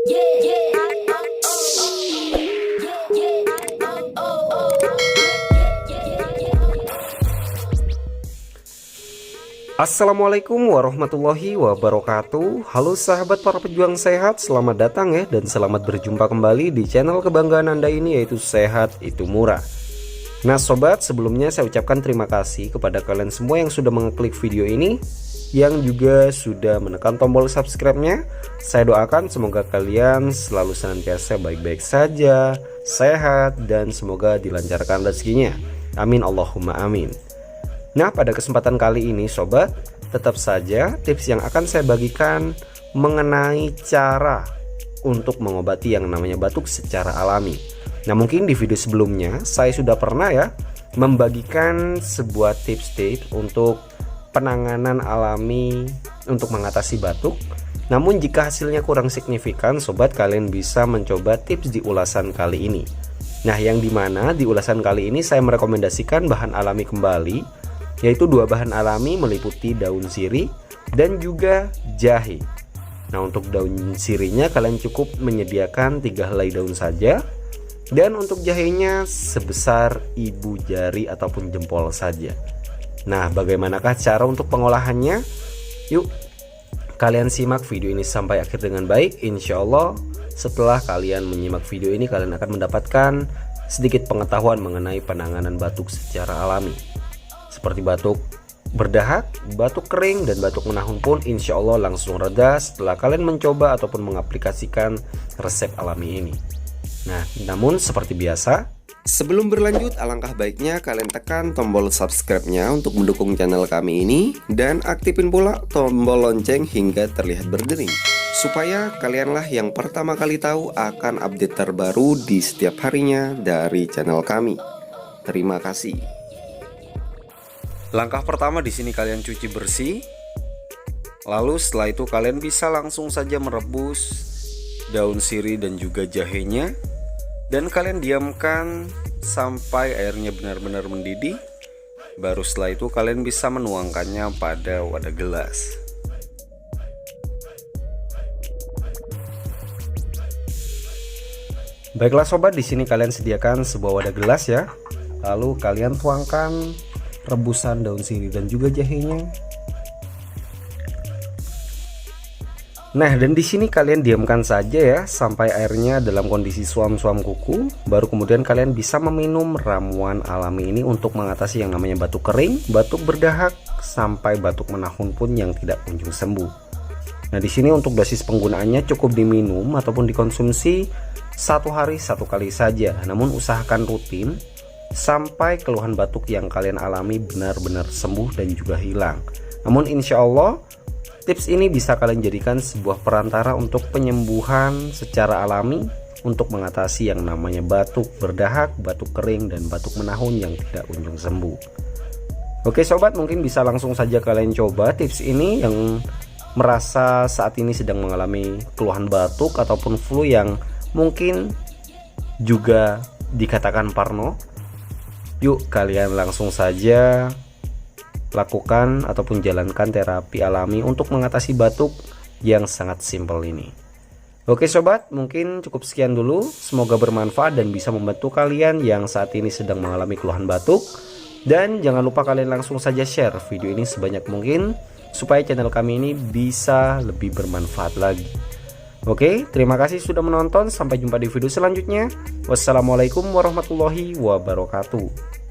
Assalamualaikum warahmatullahi wabarakatuh. Halo sahabat para pejuang sehat, selamat datang ya, dan selamat berjumpa kembali di channel kebanggaan Anda ini, yaitu Sehat Itu Murah. Nah sobat, sebelumnya saya ucapkan terima kasih kepada kalian semua yang sudah mengeklik video ini, yang juga sudah menekan tombol subscribe-nya. Saya doakan semoga kalian selalu senantiasa baik-baik saja, sehat, dan semoga dilancarkan rezekinya. Amin Allahumma amin. Nah, pada kesempatan kali ini sobat, tetap saja tips yang akan saya bagikan mengenai cara untuk mengobati yang namanya batuk secara alami. Nah, mungkin di video sebelumnya saya sudah pernah ya membagikan sebuah tips-tips untuk penanganan alami untuk mengatasi batuk. Namun jika hasilnya kurang signifikan, sobat, kalian bisa mencoba tips di ulasan kali ini. Nah, yang dimana di ulasan kali ini saya merekomendasikan bahan alami kembali, yaitu dua bahan alami meliputi daun sirih dan juga jahe. Nah, untuk daun sirihnya kalian cukup menyediakan 3 helai daun saja, dan untuk jahenya sebesar ibu jari ataupun jempol saja. Nah, bagaimanakah cara untuk pengolahannya? Yuk kalian simak video ini sampai akhir dengan baik. Insya Allah setelah kalian menyimak video ini, kalian akan mendapatkan sedikit pengetahuan mengenai penanganan batuk secara alami, seperti batuk berdahak, batuk kering, dan batuk menahun pun insya Allah langsung reda setelah kalian mencoba ataupun mengaplikasikan resep alami ini. Nah, namun seperti biasa, sebelum berlanjut alangkah baiknya kalian tekan tombol subscribe-nya untuk mendukung channel kami ini, dan aktifin pula tombol lonceng hingga terlihat berdering, supaya kalianlah yang pertama kali tahu akan update terbaru di setiap harinya dari channel kami. Terima kasih. Langkah pertama di sini kalian cuci bersih. Lalu setelah itu kalian bisa langsung saja merebus daun sirih dan juga jahenya, dan kalian diamkan sampai airnya benar-benar mendidih. Baru setelah itu kalian bisa menuangkannya pada wadah gelas. Baiklah sobat, di sini kalian sediakan sebuah wadah gelas ya. Lalu kalian tuangkan rebusan daun sirih dan juga jahenya. Nah, dan di sini kalian diamkan saja ya sampai airnya dalam kondisi suam-suam kuku. Baru kemudian kalian bisa meminum ramuan alami ini untuk mengatasi yang namanya batuk kering, batuk berdahak, sampai batuk menahun pun yang tidak kunjung sembuh. Nah, di sini untuk dosis penggunaannya cukup diminum ataupun dikonsumsi 1 hari 1 kali saja. Namun usahakan rutin sampai keluhan batuk yang kalian alami benar-benar sembuh dan juga hilang. Namun insya Allah tips ini bisa kalian jadikan sebuah perantara untuk penyembuhan secara alami untuk mengatasi yang namanya batuk berdahak, batuk kering, dan batuk menahun yang tidak kunjung sembuh. Oke sobat, mungkin bisa langsung saja kalian coba tips ini yang merasa saat ini sedang mengalami keluhan batuk ataupun flu yang mungkin juga dikatakan parno. Yuk kalian langsung saja lakukan ataupun jalankan terapi alami untuk mengatasi batuk yang sangat simpel ini. Oke sobat, mungkin cukup sekian dulu. Semoga bermanfaat dan bisa membantu kalian yang saat ini sedang mengalami keluhan batuk. Dan jangan lupa kalian langsung saja share video ini sebanyak mungkin supaya channel kami ini bisa lebih bermanfaat lagi. Oke, terima kasih sudah menonton. Sampai jumpa di video selanjutnya. Wassalamualaikum warahmatullahi wabarakatuh.